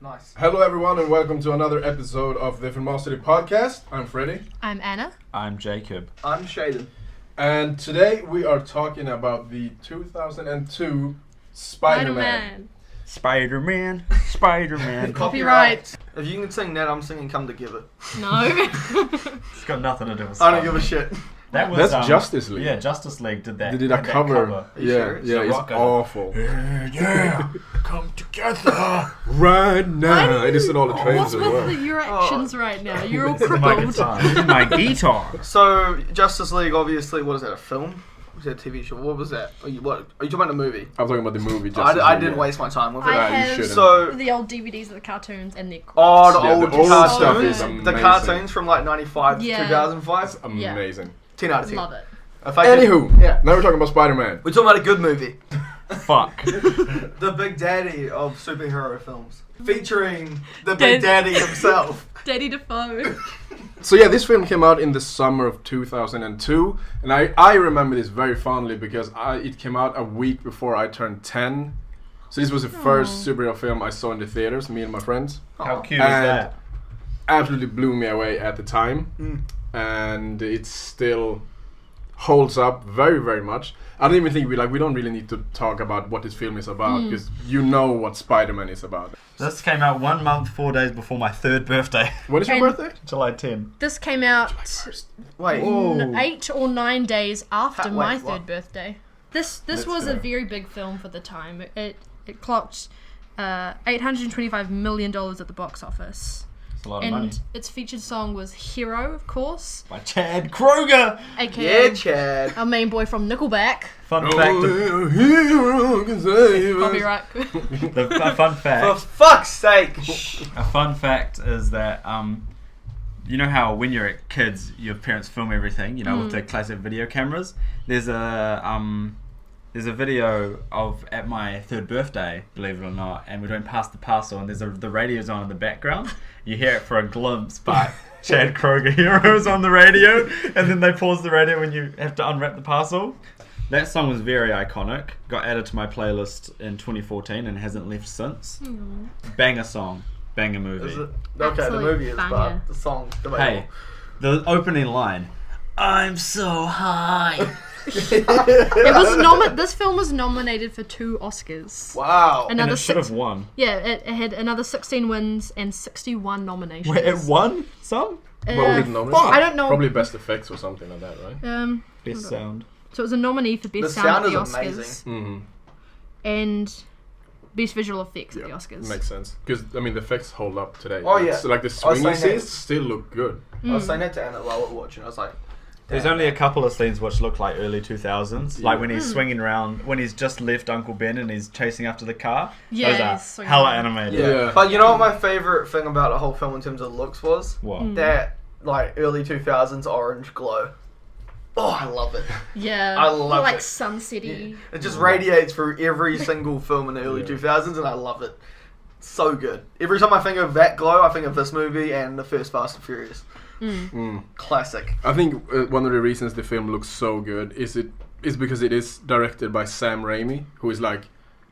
Nice. Hello everyone and welcome to another episode of the Filmocity podcast. I'm Freddie. I'm Anna. I'm Jacob. I'm Shaden. And today we are talking about the 2002 Spider-Man. Spider-Man. Copyright. If you can sing that, I'm singing Come Together. No. It's got nothing to do with I don't give a shit. That's Justice League. Yeah, Justice League did that. They did a cover. Are you serious? Yeah, it's awful. Yeah, come together. Right now. It is in all the trains What's as with well. your actions right now? You're all This is my crippled. guitar. This is my guitar. So, Justice League, obviously, what is that, a film? Was that a TV show? What was that? Are you talking about the movie? I'm talking about the movie Justice I League, didn't yeah. waste my time with it. I you have shouldn't. So, the old DVDs of the cartoons and the the Yeah, old the old cartoons. stuff is The amazing. cartoons from like 95 to Yeah. 2005. It's amazing. 10 out of 10. Love it. If I could- Anywho, yeah. now we're talking about Spider-Man. We're talking about a good movie. Fuck. The Big Daddy of superhero films. Featuring the Big Daddy himself. Daddy Defoe. So yeah, this film came out in the summer of 2002, and I remember this very fondly because it came out a week before I turned 10. So this was the first superhero film I saw in the theaters, me and my friends. How cute is And that? absolutely blew me away at the time, and it still holds up very, very much. I don't even think we don't really need to talk about what this film is about because you know what Spider-Man is about. This came out 1 month, 4 days before my third birthday. When is your And- birthday? July 10. This came out Wait. Whoa. 8 or 9 days after Wait, my what? third birthday. This That's was fair. a very big film for the time. It clocked $825 million at the box office. It's a lot of money. And its featured song was Hero, of course, By Chad Kroeger. aka Yeah, Chad. our main boy from Nickelback. Fun fact. Copyright. A fun fact. For fuck's sake. A fun fact is that you know how when you're kids, your parents film everything, you know, with the classic video cameras. There's a video of at my third birthday, believe it or not, and we're going past the parcel, and the radio's on in the background. You hear it for a glimpse, but Chad Kroeger Heroes on the radio, and then they pause the radio when you have to unwrap the parcel. That song was very iconic. Got added to my playlist in 2014 and hasn't left since. Banger song, banger movie. Is it? Okay, Absolute the movie is, banger. but the song. Hey, the opening line. I'm so high. This film was nominated for 2 Oscars. Wow. And Another it should have won. Yeah, it had another 16 wins and 61 nominations. Wait, it won some? What was it nominated? I don't know. Probably best effects or something like that, right? Best sound. So it was a nominee for best The sound at the sound is Oscars amazing. and best visual effects at the Yeah, Oscars. makes sense. Because, I mean, the effects hold up today. Oh, yeah. So, like, the I was swinging saying that- scenes still look good. I was saying that to Anna while we were watching. I was like, There's damn. only a couple of scenes which look like early 2000s. Like when he's swinging around, when he's just left Uncle Ben and he's chasing after the car. Yeah, Those are he's swinging hella around. animated. Yeah. But you know what my favourite thing about the whole film in terms of looks was? What? That, like, early 2000s orange glow. Oh, I love it. Yeah, I love like it. sunsetty. It just radiates through every single film in the early Yeah. 2000s, and I love it. So good. Every time I think of that glow, I think of this movie and the first Fast and Furious. Classic. I think one of the reasons the film looks so good is because it is directed by Sam Raimi, who is like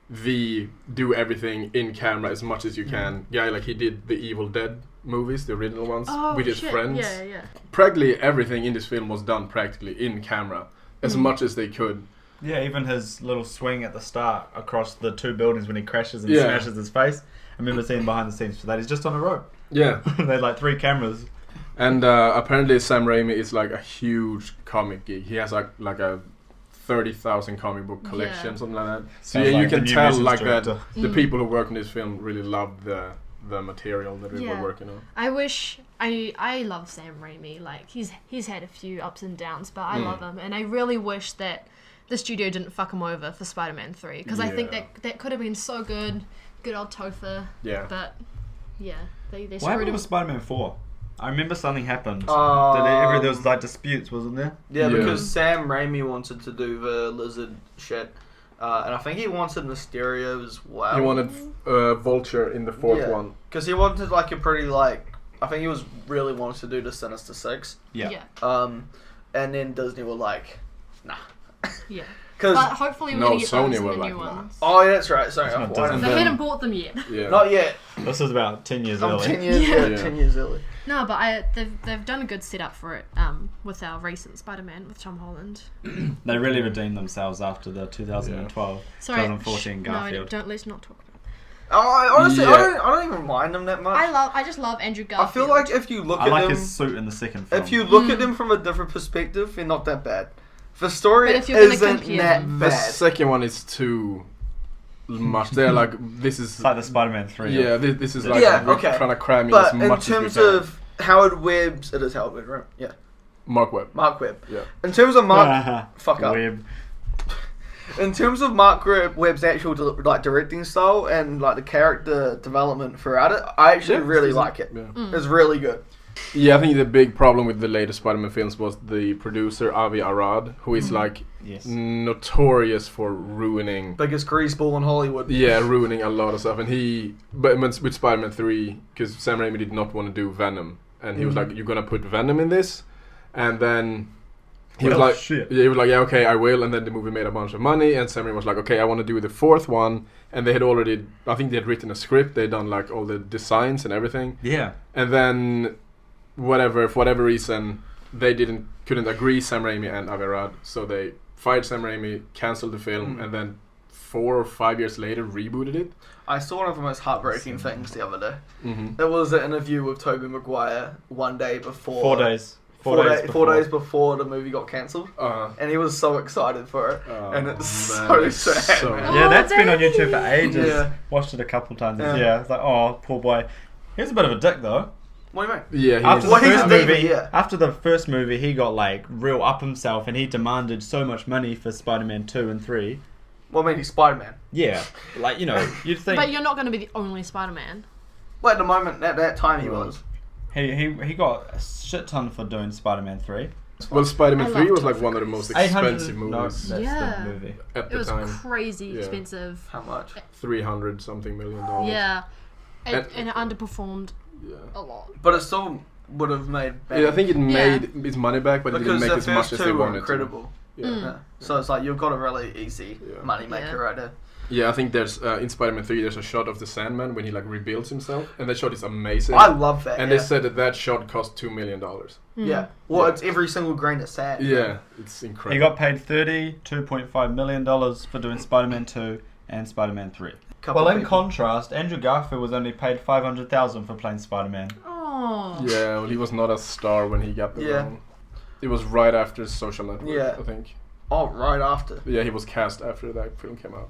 the do everything in camera as much as you can guy. Like he did the Evil Dead movies, the original ones, with his friends. Yeah. Practically everything in this film was done practically in camera as much as they could. Yeah, even his little swing at the start across the 2 buildings when he crashes and Yeah. smashes his face. I remember seeing behind the scenes for that. He's just on a rope. Yeah. They had like 3 cameras. And apparently Sam Raimi is like a huge comic geek. He has like a 30,000 comic book collection, Yeah. something like that. So Sounds yeah, you like the can new tell message like director. that the people who work on this film really love the material that we were Yeah. working on. I love Sam Raimi. Like he's had a few ups and downs, but I love him, and I really wish that the studio didn't fuck him over for Spider-Man 3 because I think Yeah. that could have been so good. Good old Topher. Yeah. But yeah, they What screwed happened him. with Spider-Man 4? I remember something happened. Um, There was like disputes, wasn't there? Yeah, Yeah. because Sam Raimi wanted to do the lizard shit. And I think he wanted Mysterio as well. He wanted Vulture in the fourth one. Because he wanted like a pretty like... I think he was really wanted to do the Sinister Six. Yeah. And then Disney were like, nah. Yeah. Because But hopefully we're No, gonna get Sony those in were the like, new nah. ones. oh, yeah, that's right. Sorry, It's not I Disney. And They then- hadn't bought them yet. Yeah. not yet. This is about 10 years I'm early. 10 years. Yeah. Yeah, 10 years early. No, but they've done a good setup for it with our recent Spider-Man with Tom Holland. They really redeemed themselves after the 2012, Sorry, 2014 Garfield. No, let's not talk about it. Oh, honestly, Yeah. I don't even mind them that much. I just love Andrew I Garfield. feel like if you look I at like them, his suit in the second film. if you look at them from a different perspective, they're not that bad. The story But if you're gonna isn't compare that them- The bad. second one is too much. They're like, this is... It's like the Spider-Man 3. Yeah, this is like, Yeah, we're okay. trying to cram in But as in much terms as we can. of Howard Webb's, it is Howard Webb, right? Yeah, Mark Webb. Mark Webb. Yeah. In terms of fuck up. Web. In terms of Mark Webb's actual directing style and like the character development throughout it, I actually Yeah, really it's like it. Yeah. It's really good. Yeah, I think the big problem with the later Spider-Man films was the producer Avi Arad, who is like Yes. notorious for ruining. Biggest greaseball in Hollywood. Yeah, ruining a lot of stuff. And but with Spider-Man 3, because Sam Raimi did not want to do Venom, and he was like, "You're gonna put Venom in this," and then he was Well, like, shit. "Yeah, he was like, yeah, okay, I will." And then the movie made a bunch of money, and Sam Raimi was like, "Okay, I want to do the fourth one." And they had already, I think they had written a script, they'd done like all the designs and everything, Yeah. and then for whatever reason, they couldn't agree, Sam Raimi and Avi Arad, so they fired Sam Raimi, cancelled the film, and then 4 or 5 years later rebooted it. I saw one of the most heartbreaking things the other day. Mm-hmm. It was an interview with Toby Maguire one day before. 4 days. 4 days before the movie got cancelled. Uh, And he was so excited for it. Oh, and it's man, so it's sad. so- man. Yeah, Oh, that's been on baby. YouTube for ages. Yeah. Watched it a couple times. Yeah. Yeah. It's like, oh, poor boy. He was a bit of a dick though. What do you mean? yeah, he After was- the Well, he's first a diva, movie, yeah. after the first movie, he got like real up himself, and he demanded so much money for Spider-Man 2 and 3. Well, I mean, he's Spider-Man. Yeah, like you'd think But you're not going to be the only Spider-Man. Well, at the moment, at that time, he was. he got a shit ton for doing Spider-Man 3. Well, Spider-Man I 3 was loved like one of the most 800 expensive No, movies that's Yeah. the movie. at It the was time. crazy Yeah. expensive. How much? 300 something million dollars. Yeah. And And- it underperformed Yeah. a lot. But it still would have made back. Yeah, I think it Yeah. made its money back, but it because didn't make the as much first as they two were wanted incredible. to. Yeah. Yeah. So it's like you've got a really easy Yeah. money maker Yeah. right there. Yeah, I think there's in Spider-Man 3 there's a shot of the Sandman when he like rebuilds himself, and that shot is amazing. I love that. and yeah. they said that shot cost $2 million. Yeah. Well, it's every single grain of sand. Yeah, it's He incredible. got paid $32.5 million for doing Spider-Man 2 and Spider-Man 3. Couple Well, in people. contrast, Andrew Garfield was only paid $500,000 for playing Spider-Man. Oh. Yeah, well, he was not a star when he got the Yeah. role. It was right after Social Network, Yeah. I think. Oh, right after. Yeah, he was cast after that film came out.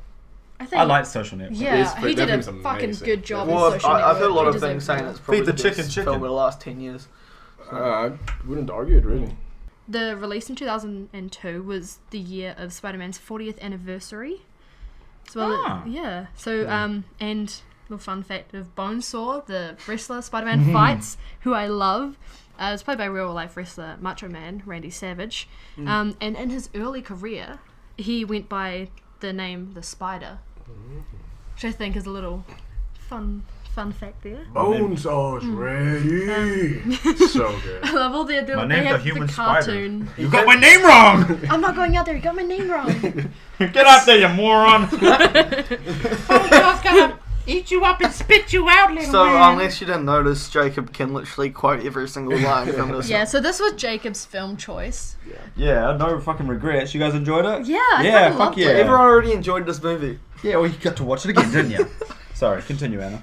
I think. I like Social Network. Yeah, It's- he that did a film's fucking amazing. good job Well, in Social I've heard a lot Network. of He things deserved saying it. it's probably Feed the the chicken, best chicken. film of the last 10 years. I wouldn't argue it, really. The release in 2002 was the year of Spider-Man's 40th anniversary. As well, Ah. yeah. So, and the fun fact of Bonesaw, the wrestler Spider-Man fights, who I love, was played by real life wrestler Macho Man Randy Savage. And in his early career, he went by the name the Spider, which I think is a little fun fact there. Bonesaw's ready. So good. I love all the My they name's have the human cartoon. You got my name wrong! I'm not going out there. You got my name wrong. Get out there, you moron! Bonesaws gonna eat you up and spit you out, little So, man. unless you didn't notice, Jacob can literally quote every single line from this. Yeah, so this was Jacob's film choice. Yeah, no fucking regrets. You guys enjoyed it? Yeah, I Yeah, fucking fuck loved yeah. it. Everyone already enjoyed this movie. Yeah, well, you got to watch it again, didn't you? Sorry, continue, Anna.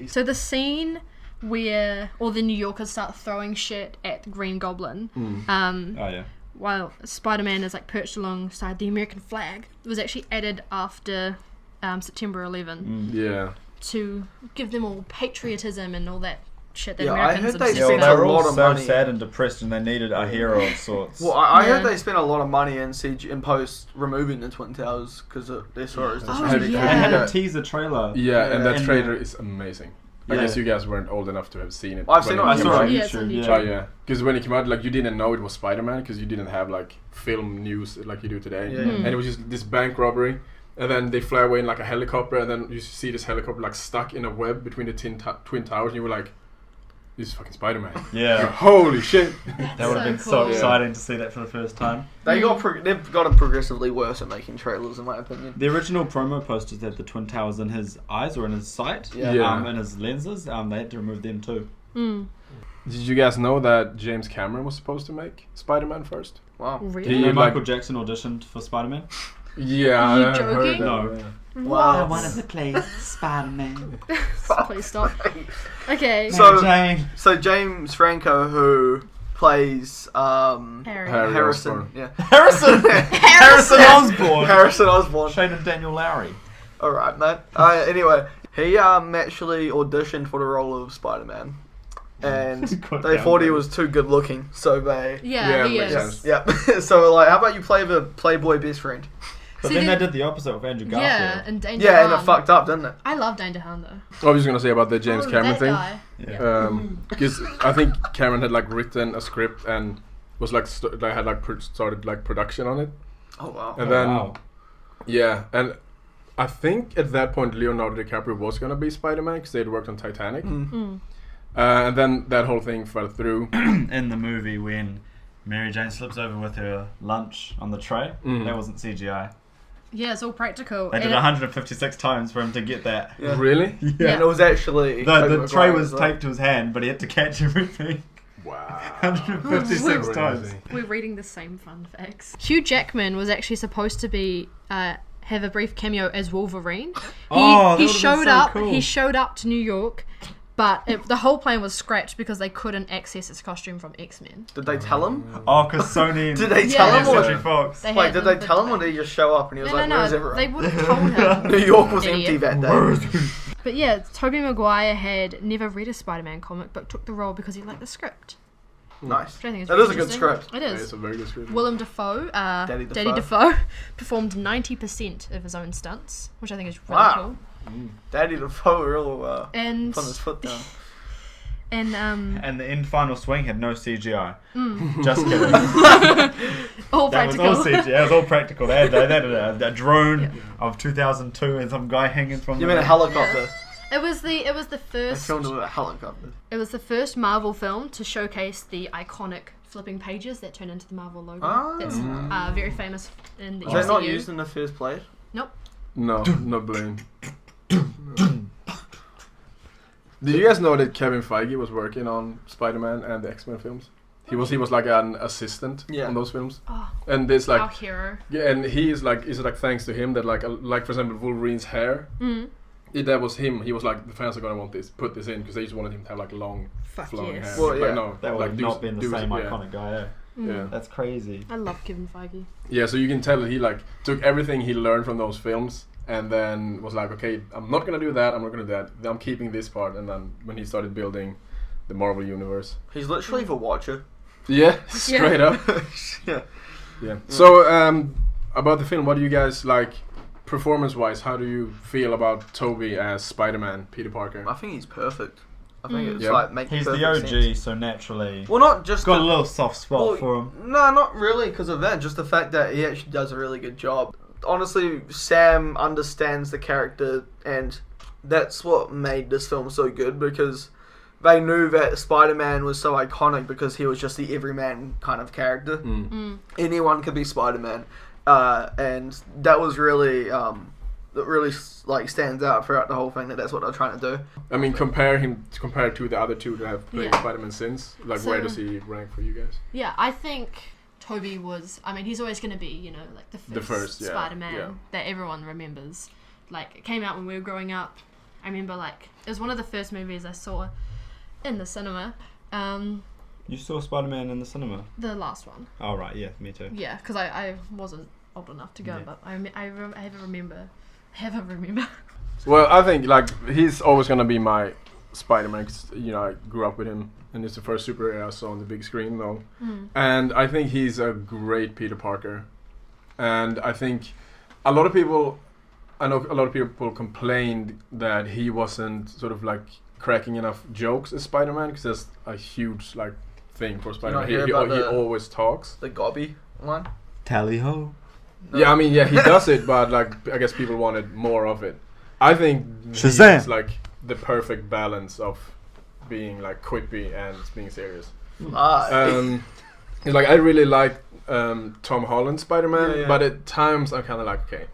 So the scene where all the New Yorkers start throwing shit at the Green Goblin, Oh, yeah. while Spider-Man is like perched alongside the American flag, was actually added after September 11 Yeah. to give them all patriotism and all that shit that Yeah, I Americans heard they obsess Yeah, well, spent they a about. were all lot of so money. sad and depressed, and they needed a hero of sorts. Well, I heard Yeah. they spent a lot of money in CG in post removing the Twin Towers because they saw it as Oh, this yeah. They had Yeah. a teaser trailer. Yeah, and that And, trailer is amazing. I Yeah. guess you guys weren't old enough to have seen it. I've seen it. when I came saw out. it. Yeah, it's on YouTube. Oh yeah, because when it came out, like you didn't know it was Spider-Man because you didn't have like film news like you do today, Yeah. and it was just this bank robbery, and then they fly away in like a helicopter, and then you see this helicopter like stuck in a web between the twin towers, and you were like, he's fucking Spider-Man. Yeah. Holy shit. That would have been So so cool. exciting to see that for the first time. They've gotten progressively worse at making trailers, in my opinion. The original promo posters had the Twin Towers in his eyes or in his sight, Yeah. and his lenses. They had to remove them too. Did you guys know that James Cameron was supposed to make Spider-Man first? Wow. Really? He- Michael like- Jackson auditioned for Spider-Man. Yeah, Are you I heard joking? that, No. yeah. Wow. wanted to play Spider-Man. Please stop. Okay. So- Jane. So James Franco, who plays Harry. Harry Harrison, Osborn. yeah, Harrison Osborn. Harrison Osborn. Shane and Daniel Lowry. All right, mate. Anyway, he actually auditioned for the role of Spider-Man, and Got they thought he downgraded. was too good looking, so they. Yeah, he makes is. sense. Yeah. So like, how about you play the Playboy best friend? But See, then then- they did the opposite with Andrew Garfield. Yeah, and Danger Yeah, and it Han. fucked up, didn't it? I love Danger Han though. I was just gonna say about the James Cameron that thing. guy. Because I think Cameron had like written a script and was like they had like started like production on it, Oh wow. and Oh, then wow. yeah, and I think at that point Leonardo DiCaprio was gonna be Spider-Man because they had worked on Titanic, and then that whole thing fell through. In the movie when Mary Jane slips over with her lunch on the tray, that wasn't CGI. Yeah, it's all practical. They did And 156 times for him to get that. Yeah. Really? Yeah. And it was actually The Toby tray Maguire was as well. taped to his hand, but he had to catch everything. Wow. 156 times. We're reading the same fun facts. Hugh Jackman was actually supposed to be have a brief cameo as Wolverine. Oh, that he would've been showed so up. cool. He showed up to New York, but the whole plan was scrapped because they couldn't access his costume from X-Men. Did they tell him? Oh, because Sony and Did they Yeah. tell him? Yeah. Or Century Fox. They Wait, had did they but tell him, or did he just show up and he was like, "Where's everyone?" They would have told him. New York was Idiot. empty that day. But yeah, Toby Maguire had never read a Spider-Man comic, but took the role because he liked the script. Nice. Which I think is That really is a good interesting. script. It Yeah, is. it's a very good script. Willem Dafoe, Daddy Daddy Dafoe. Dafoe, performed 90% of his own stunts, which I think is really Wow. cool. Daddy Dafoe real And put his foot down. and And the end final swing had no CGI. Mm. Just kidding. all That was practical. all CGI. That was all practical. They had a drone of 2002 and some guy hanging from You the mean a helicopter? It was the They first. filmed it with a helicopter. It was the first Marvel film to showcase the iconic flipping pages that turn into the Marvel logo. Ah. That's very famous in the Was that not MCU. used in the first place? Nope. No, no blame. Did you guys know that Kevin Feige was working on Spider-Man and the X-Men films? He was like an assistant Yeah. on those films, Oh, and this our like hero. yeah, and he is like thanks to him that like for example Wolverine's hair. Mm. That was him. He was like, the fans are gonna want this. Put this in because they just wanted him to have like long, Fuck flowing yes. hair. Well, yeah. Like, no, That would like have not been the same iconic guy. Eh? Yeah. That's crazy. I love Kevin Feige. Yeah, so you can tell that he like took everything he learned from those films and then was like, okay, I'm not gonna do that. I'm not gonna do that. I'm keeping this part. And then when he started building the Marvel universe, He's literally the Watcher. yeah, straight up. Yeah. Yeah. So about the film, what do you guys like, performance-wise? How do you feel about Toby as Spider-Man, Peter Parker? I think he's perfect. I think it's Yeah. like makes He's the perfect OG, sense. so naturally Well, not just got a the- little soft spot well, for him. No, not really because of that. Just the fact that he actually does a really good job. Honestly, Sam understands the character, and that's what made this film so good because they knew that Spider-Man was so iconic because he was just the everyman kind of character. Anyone could be Spider-Man, and that was really that really like stands out throughout the whole thing. That's what they're trying to do. I mean, compared to the other two that have played Yeah. Spider-Man since. Like, So- where does he rank for you guys? Yeah, I think Toby was. I mean, he's always going to be, you know, like the first yeah, Spider-Man yeah. that everyone remembers. Like, it came out when we were growing up. I remember, like, it was one of the first movies I saw in the cinema. You saw Spider-Man in the cinema? The last one. Oh, right, yeah, me too. Yeah, because I wasn't old enough to go, Yeah. but I have a remember. Well, I think like he's always gonna be my Spider-Man. 'Cause, you know, I grew up with him, and it's the first superhero I saw on the big screen, though. And I think he's a great Peter Parker. And I think a lot of people, I know a lot of people complained that he wasn't sort of like cracking enough jokes as Spider-Man because there's a huge like thing for Spider-Man. hear He about the- always talks. The Gobby one. Tally ho. Yeah, I mean, yeah, he does it, but like I guess people wanted more of it. I think Shazam! he's like the perfect balance of being like quippy and being serious. It's like I really like Tom Holland Spider-Man, but at times I'm kind of like, okay.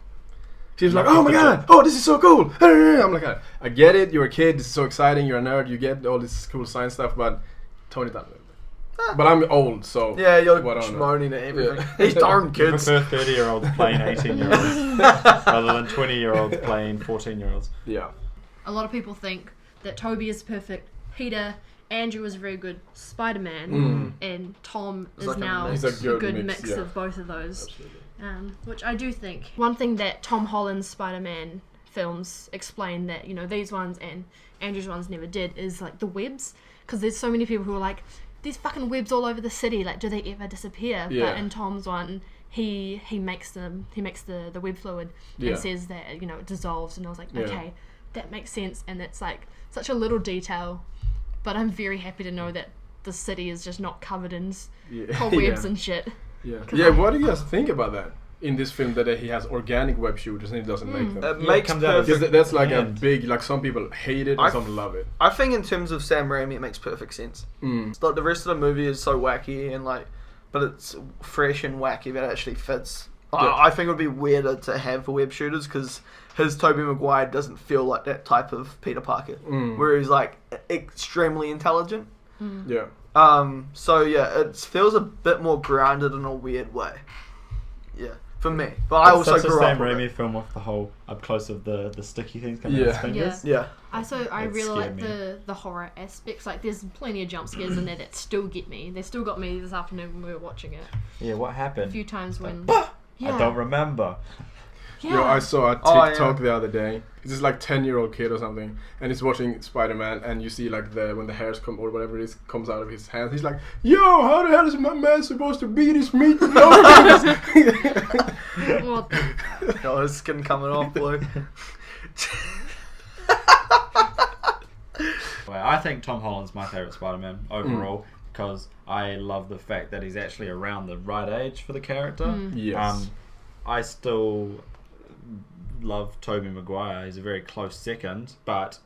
She's like, oh my god, oh this is so cool. I'm like, I get it, you're a kid, this is so exciting, you're a nerd, you get all this cool science stuff, but tone it down a little bit. But I'm old, so you're moaning at everything. Yeah. These darn kids. You prefer 30-year-olds playing 18-year-olds rather than 20-year-olds playing 14-year-olds. Yeah. A lot of people think that Toby is perfect Peter, Andrew is a very good Spider-Man, and Tom is like now He's a a good mix, mix yeah. of both of those. Absolutely. Which I do think. One thing that Tom Holland's Spider-Man films explain that, you know, these ones and Andrew's ones never did is like the webs, because there's so many people who are like, there's fucking webs all over the city, like do they ever disappear? Yeah. But in Tom's one, he makes the web fluid and says that, you know, it dissolves, and I was like, okay, that makes sense, and it's like such a little detail, but I'm very happy to know that the city is just not covered in cobwebs and shit. Yeah, what do you guys think about that? In this film, that he has organic web shooters and he doesn't make them. It makes perfect. Because that's like a big, like some people hate it and some love it. I think in terms of Sam Raimi, it makes perfect sense. It's like the rest of the movie is so wacky and like, but it's fresh and wacky that actually fits. I think it would be weirder to have web shooters because his Toby Maguire doesn't feel like that type of Peter Parker, where he's like extremely intelligent. Yeah. So yeah, it feels a bit more grounded in a weird way. Yeah, for me. But I also such a grew Sam up with Raimi it. film with the whole up close of the sticky things coming out his fingers. Yeah. I That really like scared the horror aspects. Like there's plenty of jump scares in there that still get me. They still got me this afternoon when we were watching it. Yeah, what A happened? few times when I don't remember. Yo, I saw a TikTok the other day. It's this like 10-year-old kid or something, and he's watching Spider-Man, and you see like when the hairs come or whatever it is comes out of his hands. He's like, "Yo, how the hell is my man supposed to beat his meat?" What the- Oh, his skin coming off, boy. Well, I think Tom Holland's my favourite Spider-Man overall because I love the fact that he's actually around the right age for the character. Yes. I still love Toby Maguire. He's a very close second, but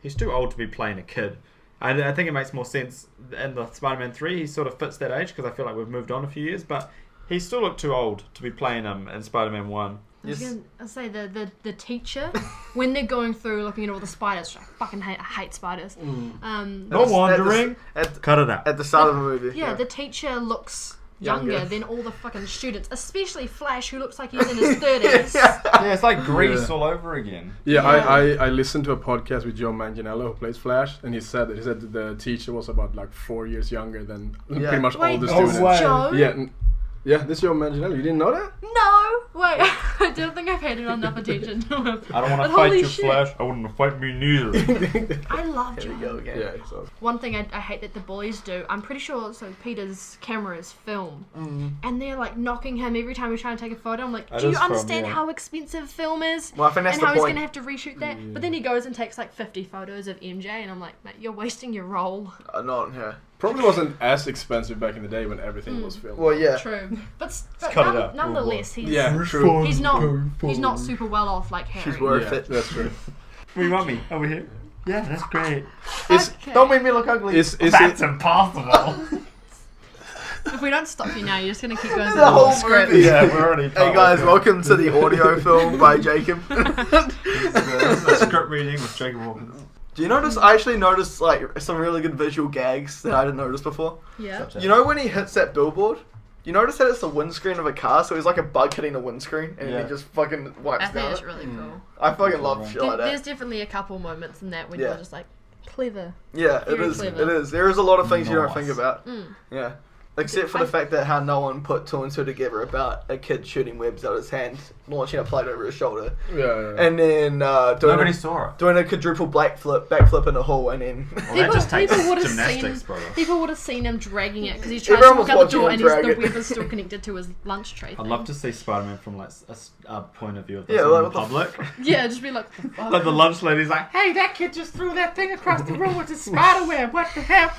he's too old to be playing a kid. I think it makes more sense in the Spider-Man 3. He sort of fits that age because I feel like we've moved on a few years, but he still looked too old to be playing him in Spider-Man 1. I'll say the teacher when they're going through looking at all the spiders. I fucking hate spiders. Not wandering. Cut it out. At the start of the movie. Yeah, the teacher looks younger than all the fucking students, especially Flash, who looks like he's in his 30s. Yeah, it's like Grease all over again. I listened to a podcast with Joe Manganiello who plays Flash, and he said that the teacher was about like 4 years younger than pretty much all the students. Joe? Yeah, this is Joe Manganiello. You didn't know that? No, wait. I don't think I've paid enough attention to him. I don't want But to fight holy you, shit. Flash. I wouldn't fight me neither. I love Here we Joe. go again. Yeah. So. One thing I hate that the boys do, I'm pretty sure, so Peter's camera is film, and they're like knocking him every time we try and take a photo. I'm like, That do you is film, understand yeah. how expensive film is? Well, I think that's and the how he's point. going to have to reshoot that? But then he goes and takes like 50 photos of MJ, and I'm like, mate, you're wasting your role. Not here. Probably wasn't as expensive back in the day when everything was filmed. Well, yeah. True. But cut it out. nonetheless, he's true. he's not super well off like Harry. She's worth it. That's true. Where you want me? Over here? Yeah, that's great. Okay. Don't make me look ugly. Is That's it? impossible. If we don't stop you now, you're just going to keep going to The the whole script. movie. Yeah, we're already. Hey guys, welcome to the audio film by Jacob. A script reading with Jacob Hawkins. Do you notice? I actually noticed like some really good visual gags that I didn't notice before. Yeah. You know when he hits that billboard? You notice that it's the windscreen of a car, so he's like a bug hitting the windscreen, and Yeah. he just fucking wipes I think down it's it. really cool. I fucking love shit like There's that. definitely a couple moments in that when Yeah. you're just like, clever. Yeah, it very is. clever. It is. There is a lot of things you don't Nice. think about. Yeah. Except for the fact that how no one put two and two together about a kid shooting webs out of his hand, launching a plate over his shoulder, Yeah. and then Nobody saw it. doing a quadruple backflip in a hole, and then Well, that just takes people would have gymnastics, seen brother. people would have seen him dragging it because he's trying Everyone to walk was out the door watching and him the drag it. web is still connected to his lunch tray. I'd thing. love to see Spider-Man from like a point of view of this Yeah, in like, what the public. Yeah, just be like, what the fuck? Like the lunch lady's like, Hey, that kid just threw that thing across the room with his spider web. What the hell?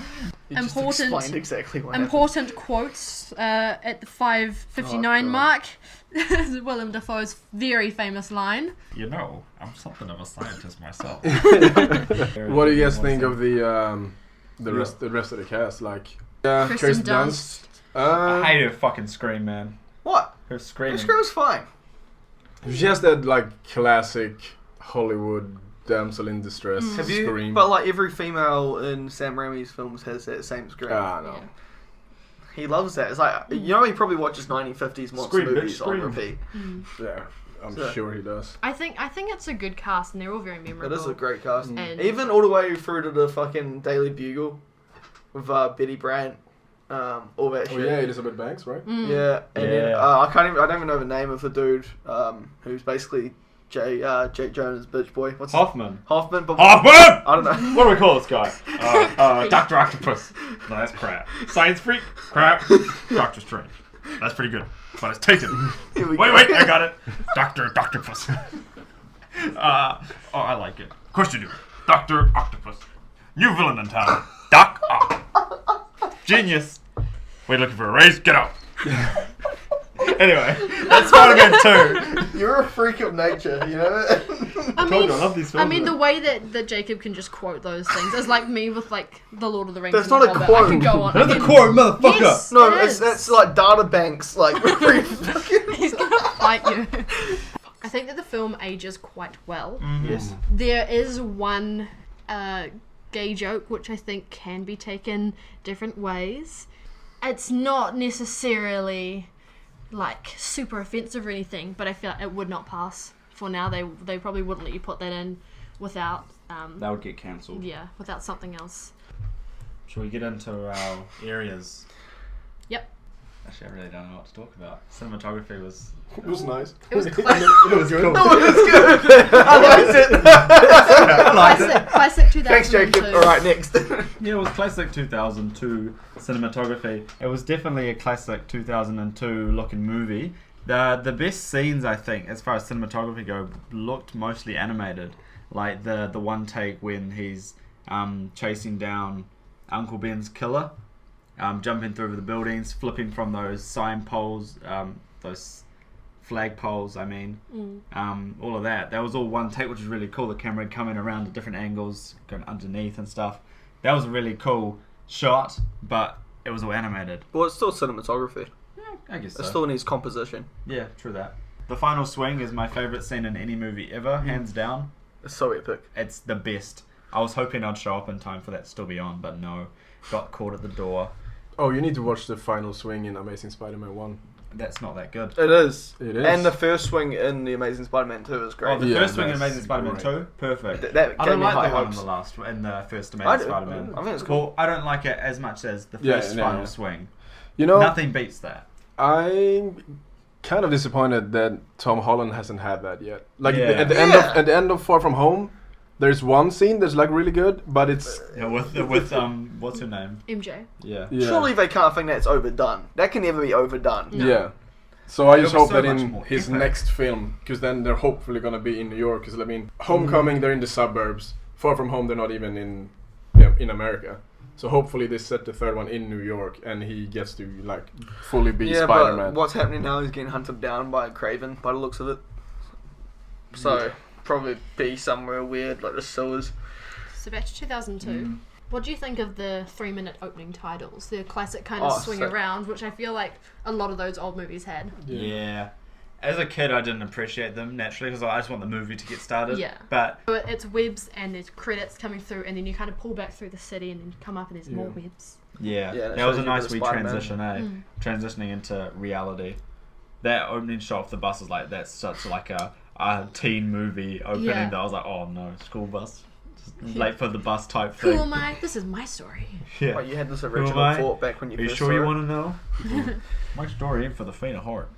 You just important explained exactly what happened. important quotes at the 5:59 God. mark. Willem Dafoe's very famous line. You know, I'm something of a scientist myself. What do you guys think of the rest of the cast? Like, Kirsten Dunst. I hate her fucking scream, man. What? Her screaming. The scream was fine. She has that like classic Hollywood damsel in distress Have you? scream. But like every female in Sam Raimi's films has that same scream. Ah, no. Yeah. He loves that. It's like he probably watches 1950s monster Scream, bitch, movies on scream. repeat. Yeah, I'm So- sure he does. I think it's a good cast and they're all very memorable. It is a great cast. And Even all the way through to the fucking Daily Bugle with Betty Brant, all that Oh shit. yeah, Elizabeth Banks, right? Yeah, and then Yeah. I don't even know the name of the dude who's basically Jake Jonas' bitch boy. What's his- Hoffman. Hoffman? But Hoffman! I don't know. What do we call this guy? Dr. Octopus. No, that's crap. Science freak? Crap. Doctor Strange. That's pretty good. But it's taken. Here we Wait, go. I got it. Dr. Octopus. I like it. Of course you do. Dr. Octopus. New villain in town. Doc Ock. Genius. Wait, looking for a raise? Get out. Anyway, that's Spider-Man 2. You're a freak of nature, you know. I Told you, I love these films. mean, the way that Jacob can just quote those things is like me with like the Lord of the Rings. That's and the not a Hobbit. I quote. could go on. That's I a can- quote, motherfucker. Yes, No, it is. that's like data banks, like. He's gonna fight you. I think that the film ages quite well. Yes. There is one gay joke which I think can be taken different ways. It's not necessarily like super offensive or anything, but I feel like it would not pass for now. They probably wouldn't let you put that in without That would get cancelled. without something else. Should we get into our areas? Yep. Actually, I really don't know what to talk about. Cinematography was... It was nice. It was classic. It was good. I liked it. Classic 2002. Thanks, Jacob. Alright, next. Yeah, it was classic 2002 cinematography. It was definitely a classic 2002 looking movie. The best scenes, I think, as far as cinematography go, looked mostly animated. Like the one take when he's chasing down Uncle Ben's killer, jumping through the buildings, flipping from those sign poles, those flag poles, I mean. All of that. That was all one take, which was really cool. The camera coming around at different angles, going underneath and stuff. That was a really cool shot, but it was all animated. Well, it's still cinematography. I guess so. It still needs composition. Yeah, true that. The final swing is my favourite scene in any movie ever, hands down. It's so epic. It's the best. I was hoping I'd show up in time for that to still be on, but no. Got caught at the door. Oh, you need to watch the final swing in Amazing Spider-Man 1. That's not that good. It is. It is. And the first swing in The Amazing Spider-Man 2 is great. Oh, the Yeah, first swing in that's Amazing Spider-Man great. 2? Perfect. That I gave don't me like high the one in hopes. in the first I Amazing do. Spider-Man. I think it's Well, cool. I don't like it as much as the Yeah, first yeah, final yeah. swing. You know, Nothing beats that. I'm kind of disappointed that Tom Holland hasn't had that yet. Like Yeah. at the end of Far From Home, there's one scene that's like really good, but it's Yeah, with what's her name? MJ. Yeah. yeah. Surely they can't think that's overdone. That can never be overdone. No. Yeah. So I It just was hope so that much in more his epic. next film, because then they're hopefully gonna be in New York. Because I mean, Homecoming, they're in the suburbs. Far From Home, they're not even in America. So hopefully they set the third one in New York, and he gets to like fully be Yeah, Spider-Man. but what's happening now is getting hunted down by Craven, by the looks of it. So, probably be somewhere weird, like the sewers. So back to 2002. What do you think of the 3-minute opening titles? The classic kind of Oh, swing sick. around, which I feel like a lot of those old movies had. Yeah. As a kid, I didn't appreciate them naturally because I just want the movie to get started. Yeah. But So it's webs and there's credits coming through, and then you kind of pull back through the city, and then you come up and there's more Yeah. webs. yeah, Yeah, that that was shows a you nice the wee Spider-Man. transition, transitioning into reality. That opening shot of the bus is like that's such like a teen movie opening Yeah. that I was like, oh no, school bus, just Yeah. late for the bus type Who thing. am I? This is my story. Yeah. Like, you had this am original I? thought back when you Are you first sure saw you it. want to know? My story ain't for the faint of heart.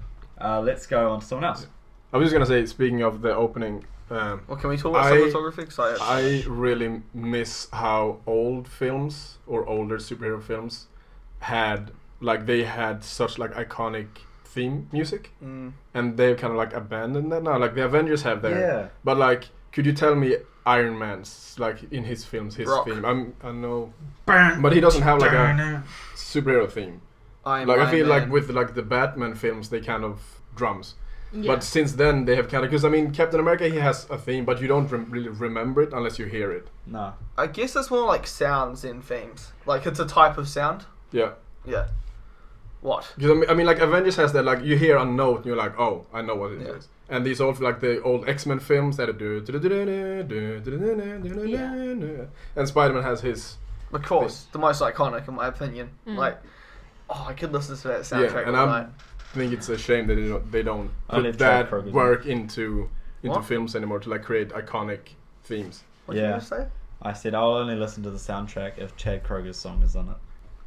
Let's go on to someone else. I was just gonna say, speaking of the opening, Well, can we talk about I- cinematography? 'Cause I really miss how old films or older superhero films had such like iconic theme music, and they've kind of like abandoned that now. Like the Avengers have their, but like, could you tell me Iron Man's, like in his films, his Rock. theme. I know, but he doesn't have like a superhero theme. Iron Like I feel Man. like with like the Batman films, they kind of drums. Yeah. But since then, they have kind of, because I mean, Captain America, he has a theme, but you don't really remember it unless you hear it. No. I guess it's more like sounds in themes. Like it's a type of sound. Yeah. Yeah. What? Because I mean, like Avengers has that, like you hear a note and you're like, oh, I know what it Yeah. is. And these old, like the old X-Men films that do, and Spider-Man has his. Of course, the most iconic in my opinion. Like, I could listen to that soundtrack and all I night. think it's a shame that they don't Only put Chad that Kroger's work into What? films anymore to like create iconic themes. What did Yeah. you say? I said I'll only listen to the soundtrack if Chad Kroger's song is on it.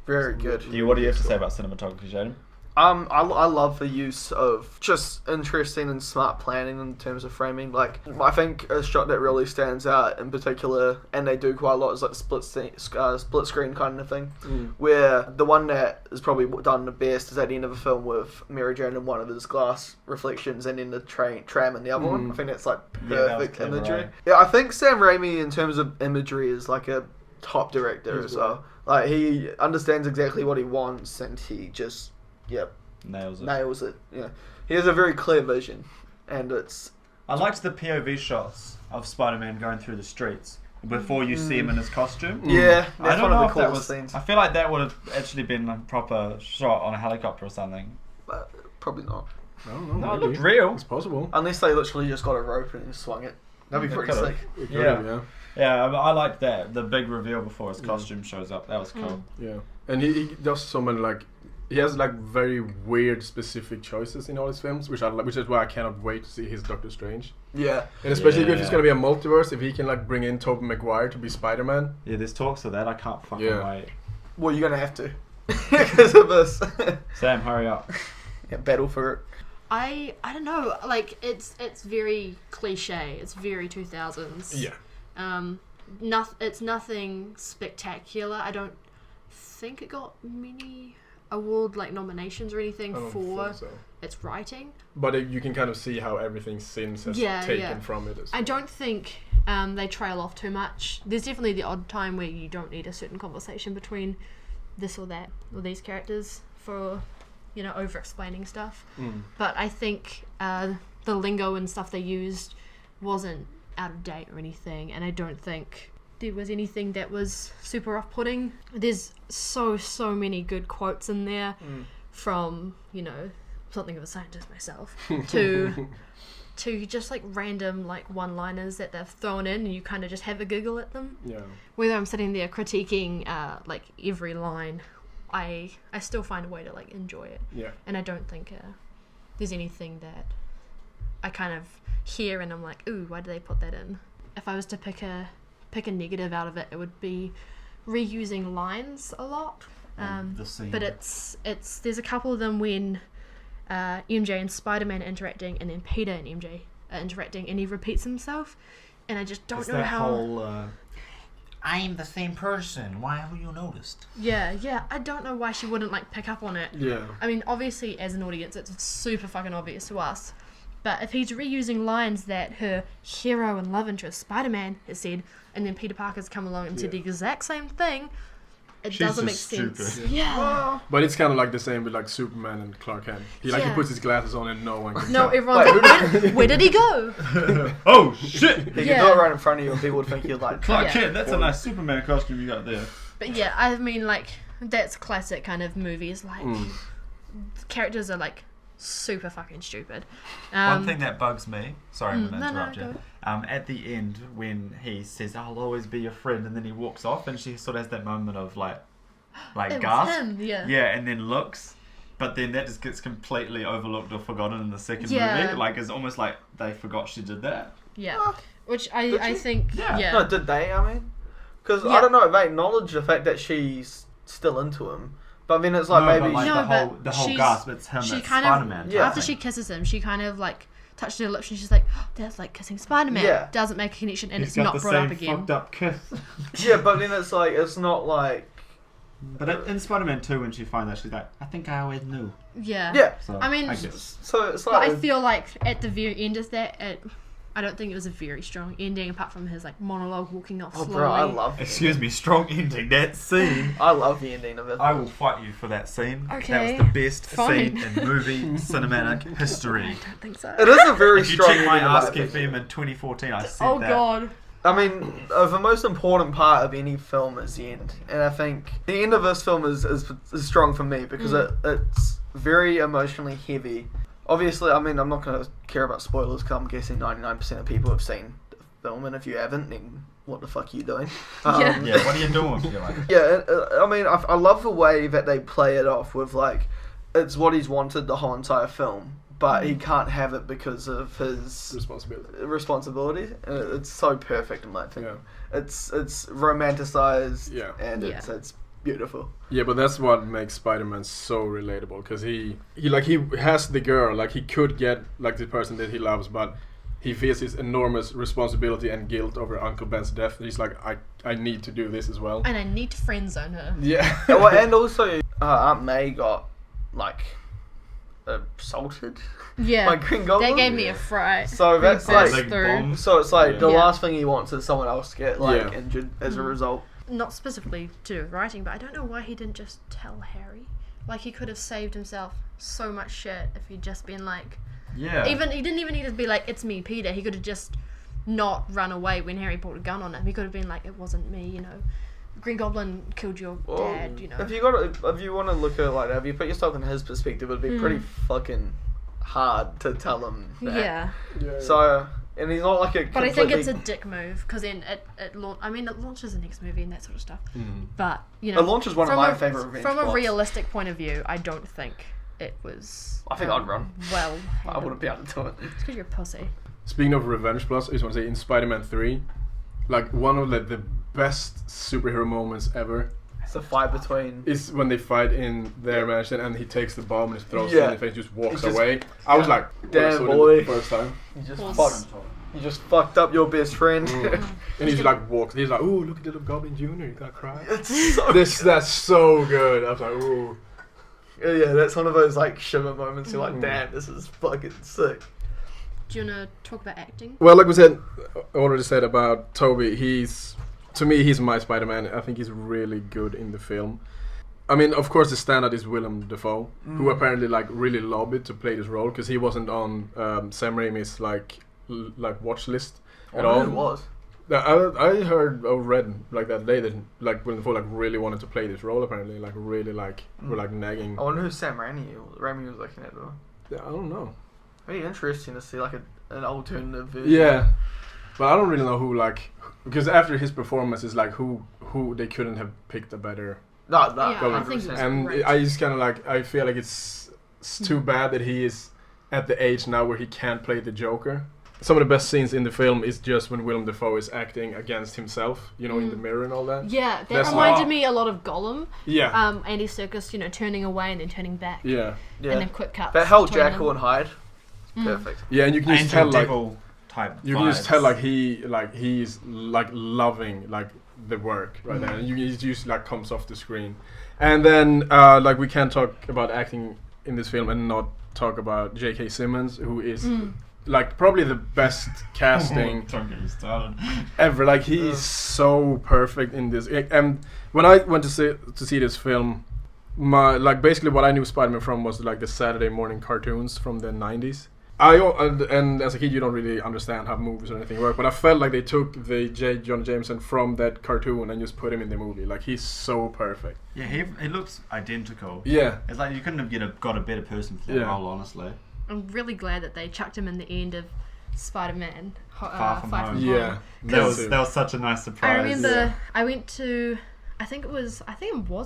Very good. What do you have to say about cinematography, Jaden? I love the use of just interesting and smart planning in terms of framing. Like, I think a shot that really stands out in particular, and they do quite a lot, is like split screen kind of thing. Where the one that is probably done the best is at the end of a film with Mary Jane in one of his glass reflections, and then the tram in the other one. I think that's like Yeah, that was perfect clever, imagery. right? Yeah, I think Sam Raimi, in terms of imagery, is like a top director as well. Like, he understands exactly what he wants, and he just Nails it. nails it. Yeah, he has a very clear vision, and it's I liked the POV shots of Spider-Man going through the streets before you see him in his costume. yeah. I That's don't one know of if the that coolest was. scenes. I feel like that would have actually been a proper shot on a helicopter or something. But probably not, I don't know. No, it maybe. looked real. It's possible. unless they literally just got a rope and swung it. That'd be They pretty could've. sick. It could Yeah. have, yeah. Yeah, I liked that. The big reveal before his costume shows up. That was cool. Yeah, and he does so many like he has like very weird specific choices in all his films, which is why I cannot wait to see his Doctor Strange. Yeah, And especially if Yeah. it's gonna be a multiverse, if he can like bring in Toby Maguire to be Spider-Man. Yeah, there's talks of that. I can't fucking Yeah. wait. well, you're gonna have to because of this. Sam, hurry up. Yeah, battle for it. I don't know. Like it's very cliche. It's very 2000s. It's nothing spectacular. I don't think it got many award nominations or anything I don't for think so. its writing. But you can kind of see how everything since has taken from it. As I well. don't think they trail off too much. There's definitely the odd time where you don't need a certain conversation between this or that or these characters for over explaining stuff. But I think the lingo and stuff they used wasn't out of date or anything, and I don't think there was anything that was super off-putting. There's so many good quotes in there from something of a scientist myself to just random one-liners that they've thrown in, and you kind of just have a giggle at them. Yeah. Whether I'm sitting there critiquing every line, I still find a way to enjoy it. Yeah. And I don't think there's anything that I kind of hear and I'm like, ooh, why did they put that in? If I was to pick a negative out of it, it would be reusing lines a lot. The scene. But it's there's a couple of them when MJ and Spider-Man are interacting, and then Peter and MJ are interacting, and he repeats himself, and I just don't It's know that how. whole. I am the same person. Why haven't you noticed? Yeah, I don't know why she wouldn't pick up on it. Yeah. I mean, obviously, as an audience, it's super fucking obvious to us. But if he's reusing lines that her hero and love interest, Spider-Man, has said, and then Peter Parker's come along and said the exact same thing, it She's doesn't make just sense. stupid. Yeah. But it's kind of the same with Superman and Clark Kent. He he Yeah. puts his glasses on and no one can No, tell. everyone's where did he go? Oh shit! He could Yeah. do it right in front of you, and people would think you're Clark Yeah. Kent, that's a nice Superman costume you got there. But yeah, I mean, that's classic kind of movies. Characters are super fucking stupid. One thing that bugs me, sorry I'm going to no, interrupt you, go. at the end when he says, I'll always be your friend, and then he walks off and she sort of has that moment of It gasp. was him, yeah. Yeah, and then looks, but then that just gets completely overlooked or forgotten in the second Yeah. movie. It's almost like they forgot she did that. Yeah. Which I she? think, yeah. No, did they? I mean, because Yeah. I don't know. They acknowledge the fact that she's still into him, but then it's No, maybe but No, the whole she's- gasp, it's him, she it's kind of- Spider-Man. Yeah. After she kisses him, she kind of touched her lips and she's like, oh, that's like kissing Spider-Man. Yeah. Doesn't make a connection and He's it's got not the brought same up again. fucked up kiss. yeah, but then it's it's not But in Spider-Man 2, when she finds out, she's like, I think I always knew. Yeah. yeah. So, I mean, I guess. So it's But I feel at the very end of that, I don't think it was a very strong ending, apart from his like monologue walking off Oh, slowly. bro, I love it. Excuse me, strong ending. That scene. I love the ending of it. I will fight you for that scene. Okay, That was the best fine. scene in movie cinematic history. I don't think so. It is a very If you strong check my ending. in my Ask opinion. FM in 2014, I said Oh that. god. I mean, the most important part of any film is the end, and I think the end of this film is strong for me because it's very emotionally heavy. Obviously, I mean, I'm not going to care about spoilers because I'm guessing 99% of people have seen the film, and if you haven't, then what the fuck are you doing? Yeah. Yeah, what are you doing? You're like, Yeah, I mean, I love the way that they play it off with, like, it's what he's wanted the whole entire film, but he can't have it because of his responsibility. It's so perfect in my opinion. Yeah. It's romanticized, Yeah. and Yeah. it's beautiful. Yeah, but that's what makes Spider-Man so relatable, because he has the girl, like he could get like the person that he loves, but he feels his enormous responsibility and guilt over Uncle Ben's death. He's like, I need to do this as well. And I need to friend zone her. Yeah. And also, Aunt May got like assaulted Yeah. by Green Goblin. That gave me a fright. So that's When he like, burst Big through. bomb. so it's like the Yeah. last thing he wants is someone else to get like Yeah. injured as a result. Not specifically to do with writing, but I don't know why he didn't just tell Harry. Like, he could have saved himself so much shit if he'd just been like... yeah. He didn't even need to be like, it's me, Peter. He could have just not run away when Harry pulled a gun on him. He could have been like, it wasn't me, you know. Green Goblin killed your dad, you know. If you want to look at it like that, if you put yourself in his perspective, it'd be pretty fucking hard to tell him that. Yeah. So, and he's not like a. But I think it's a completely- dick move, because then it launches the next movie and that sort of stuff. Mm. But, you It know. launches one of from my a- favorite revenge From a plots. realistic point of view, I don't think it was... I think I'd run. Well, I wouldn't be able to do it. It's because you're a pussy. Speaking of revenge plots, I just want to say in Spider-Man 3, like one of the best superhero moments ever It's a fight between. is when they fight in their mansion and he takes the bomb and he throws it Yeah. in the face, just walks He just- away. I was like, when I Damn, saw it boy. the first time. You just fucked up your best friend. And he just like walks. He's like, "Ooh, look at little Goblin Jr. You gotta cry." It's so That's so good. I was like, "Ooh." Yeah, that's one of those like shiver moments. You're like, damn, this is fucking sick. Do you want to talk about acting? Well, like we said, already said about Toby, to me, he's my Spider-Man. I think he's really good in the film. I mean, of course, the standout is Willem Dafoe, who apparently like really lobbied to play this role because he wasn't on Sam Raimi's like watch list at all. It was. I heard or read like that day that like Willem Dafoe like really wanted to play this role. Apparently, like really like were like nagging. I wonder who Sam Raimi was looking at though. Yeah, I don't know. Very interesting to see like an alternative version. Yeah, but I don't really know who like because after his performance is like who they couldn't have picked a better. No, Yeah, I think 100%. it was And great. I just kind of like I feel like it's too bad that he is at the age now where he can't play the Joker. Some of the best scenes in the film is just when Willem Dafoe is acting against himself, you know, in the mirror and all that. Yeah, that That's reminded like- me a lot of Gollum. Yeah, Andy Serkis, you know, turning away and then turning back. yeah, Yeah. And then quick cuts. That whole between Jackal them. and Hyde. Perfect. yeah, and you can just Angel tell like devil type. you can just tell vibes. like he's like loving like the work right there, and he just like comes off the screen, and then like we can't talk about acting in this film and not talk about J.K. Simmons, who is like probably the best casting Don't get me started. ever. Like he's so perfect in this. And when I went to see this film, my like basically what I knew Spider-Man from was like the Saturday morning cartoons from the 90s. And as a kid you don't really understand how movies or anything work, but I felt like they took the J. Jonah Jameson from that cartoon and just put him in the movie. Like he's so perfect. Yeah, he looks identical. Yeah. It's like you couldn't have got a better person for that Yeah. role, honestly. I'm really glad that they chucked him in the end of Spider-Man Far From Home. Yeah. That was such a nice surprise. I remember I went to, I think it was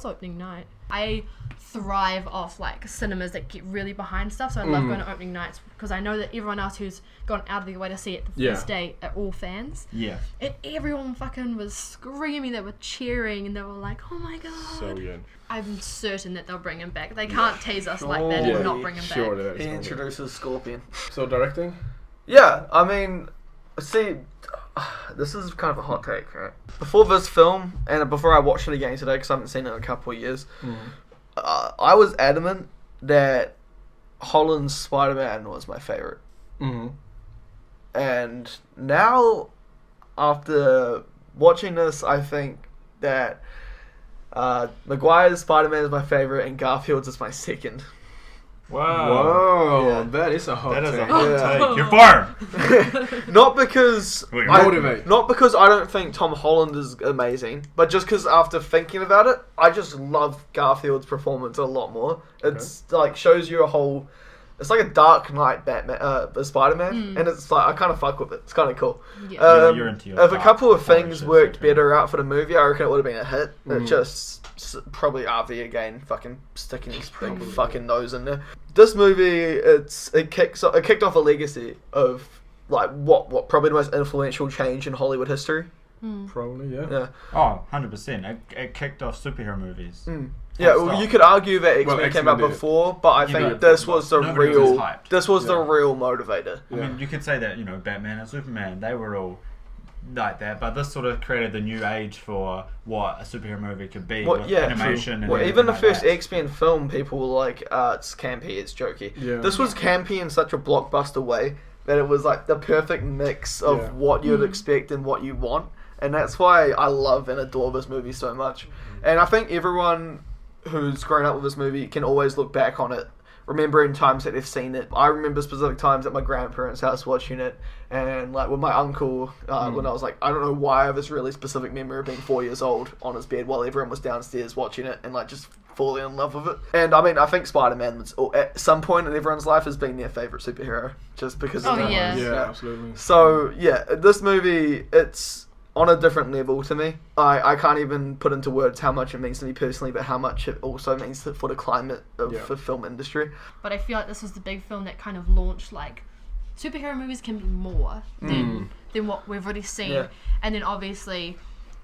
opening night. I thrive off like cinemas that get really behind stuff, so I love going to opening nights because I know that everyone else who's gone out of their way to see it the Yeah. first day are all fans. Yeah. And everyone fucking was screaming, they were cheering, and they were like, oh my god. So good. I'm certain that they'll bring him back. They can't tease us like that Yeah. and not bring him Sure, back. that He is gonna be- introduces Scorpion. So directing? Yeah, I mean, see, this is kind of a hot take, right? Before this film, and before I watched it again today, because I haven't seen it in a couple of years, I was adamant that Holland's Spider-Man was my favorite. Mm-hmm. And now, after watching this, I think that Maguire's Spider-Man is my favorite and Garfield's is my second. Wow. Whoa, Yeah. that is a hot That is a take. hot Yeah. take. You're fired. Not because Wait, motivate. not because I don't think Tom Holland is amazing, but just because after thinking about it, I just love Garfield's performance a lot more. It's like shows you a whole. It's like a Dark Knight Batman, Spider-Man, and it's like I kind of fuck with it. It's kind of cool. Yeah. You're into your If a dark couple of horror things shit, worked okay. better out for the movie, I reckon it would have been a hit. It just probably RV again, fucking sticking his big fucking nose in there. This movie, it kicked off a legacy of like what probably the most influential change in Hollywood history. Probably, yeah. Yeah. Oh, 100%. It kicked off superhero movies. Yeah, Full well, stop. you could argue that X-Men came X-Men out did. before, but I think but this was the nobody was real. hyped. This was the Yeah. real motivator. I mean, you could say that, Batman and Superman, they were all like that, but this sort of created the new age for what a superhero movie could be with animation and Well, everything even the like first that. X-Men film, people were like, it's campy, it's jokey. Yeah. This was campy in such a blockbuster way that it was like the perfect mix of Yeah. what you'd expect and what you want. And that's why I love and adore this movie so much. And I think everyone who's grown up with this movie can always look back on it, remembering times that they've seen it. I remember specific times at my grandparents' house watching it, and like with my uncle, when I was like, I don't know why I have this really specific memory of being 4 years old on his bed while everyone was downstairs watching it and like just falling in love with it. And I mean, I think Spider-Man was, at some point in everyone's life has been their favourite superhero, just because of Oh, that. yeah. Yeah, absolutely. So yeah, this movie, it's on a different level to me. I can't even put into words how much it means to me personally, but how much it also means for the climate of the film industry. But I feel like this was the big film that kind of launched like superhero movies can be more than what we've already seen. Yeah. And then obviously,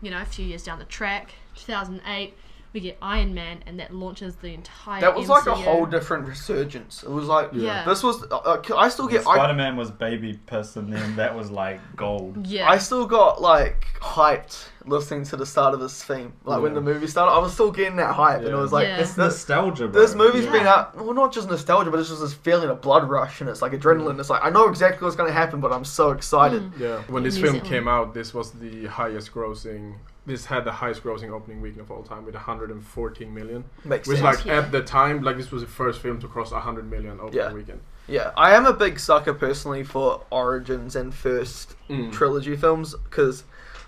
a few years down the track, 2008, we get Iron Man, and that launches the entire That was MCU. like a whole different resurgence. It was like, Yeah. this was, I still get, Spider-Man was baby person, then that was like gold. Yeah. I still got like hyped listening to the start of this theme. Like when the movie started, I was still getting that hype, and it was like, Yeah. it's It's nostalgia, bro. this movie's Yeah. been out, well, not just nostalgia, but it's just this feeling of blood rush, and it's like adrenaline. It's like, I know exactly what's going to happen, but I'm so excited. Yeah, when this New film Zealand. came out, this was the highest grossing. This had the highest grossing opening weekend of all time with 114 million. Makes Which, sense. like, Yeah. at the time, like, this was the first film to cross 100 million opening Yeah. weekend. Yeah, I am a big sucker personally for origins and first trilogy films, because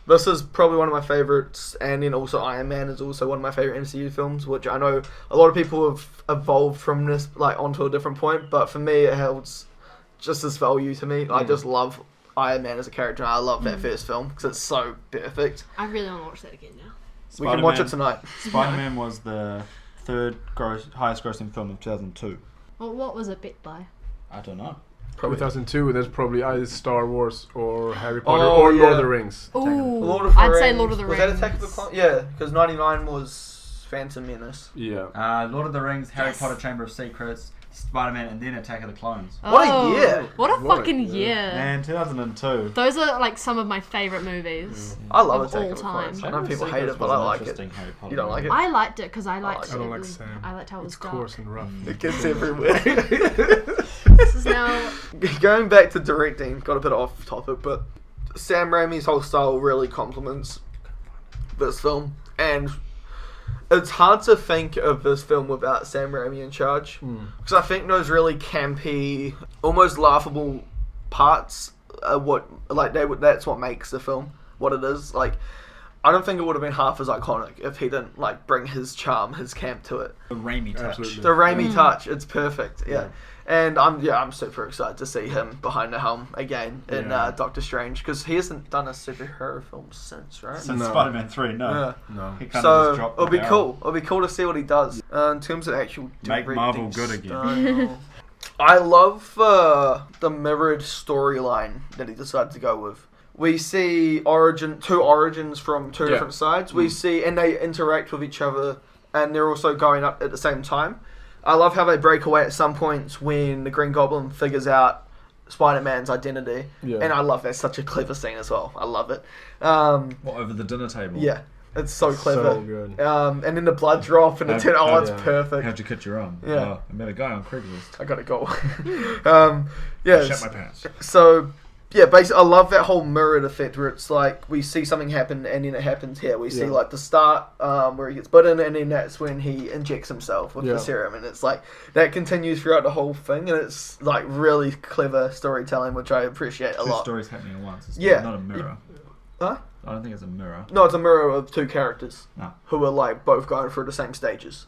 this is probably one of my favorites, and then also Iron Man is also one of my favorite MCU films, which I know a lot of people have evolved from this like onto a different point, but for me it holds just as value to me. I just love Iron Man as a character, and I love that first film because it's so perfect. I really want to watch that again now. We can watch it tonight. Spider-Man was the third highest grossing film of 2002. Well, what was it bet by? I don't know. 2002, that's probably either Star Wars or Harry Potter Oh, or Lord yeah. of the Rings. Ooh, Lord of the I'd Rings. say Lord of the Was Rings. that Attack of the Clones? Yeah, because 99 was Phantom Menace. Yeah. Lord of the Rings, Harry Yes. Potter Chamber of Secrets, Spider-Man, and then Attack of the Clones. What a Oh, year. What a What a fucking year. year. Man, 2002. Those are like some of my favourite movies. I love Of Attack all of the time. Clones. I Chamber know of people hate Secrets it, but was I an like it. interesting Harry Potter You don't like movie. it? I liked it because I liked I don't it like was- Sam. I liked how it was It's dark. coarse and rough. It gets everywhere. This is now Going back to directing, got a bit off topic, but Sam Raimi's whole style really complements this film, and it's hard to think of this film without Sam Raimi in charge, because I think those really campy, almost laughable parts are that's what makes the film what it is. Like, I don't think it would have been half as iconic if he didn't like bring his charm, his camp to it. The Raimi touch. Absolutely. The Raimi touch, it's perfect. Yeah. And I'm super excited to see him behind the helm again in Yeah. Doctor Strange, because he hasn't done a superhero film since, right? Since No. Spider-Man 3, no. Yeah. No. He kind of So just dropped it'll be the barrel. cool. It'll be cool to see what he does in terms of actual Make directing Marvel good again. style. I love the mirrored storyline that he decided to go with. We see two origins from two different sides. We see, and they interact with each other, and they're also going up at the same time. I love how they break away at some points when the Green Goblin figures out Spider-Man's identity, Yeah. and I love that. Such a clever scene as well. I love it. What, over the dinner table? Yeah, it's so clever. So good. And then the blood drop and the tin. Oh, it's yeah. perfect. How'd you cut your arm? Yeah. Oh, I met a guy on Craigslist. I gotta go. Shut Yes. my pants. So Yeah, basically, I love that whole mirrored effect where it's like we see something happen and then it happens here. We see like the start where he gets bitten, and then that's when he injects himself with the serum, and it's like that continues throughout the whole thing, and it's like really clever storytelling, which I appreciate a lot. Two stories happening at once. It's Yeah. not a mirror. Huh? I don't think it's a mirror. No, it's a mirror of two characters No. who are like both going through the same stages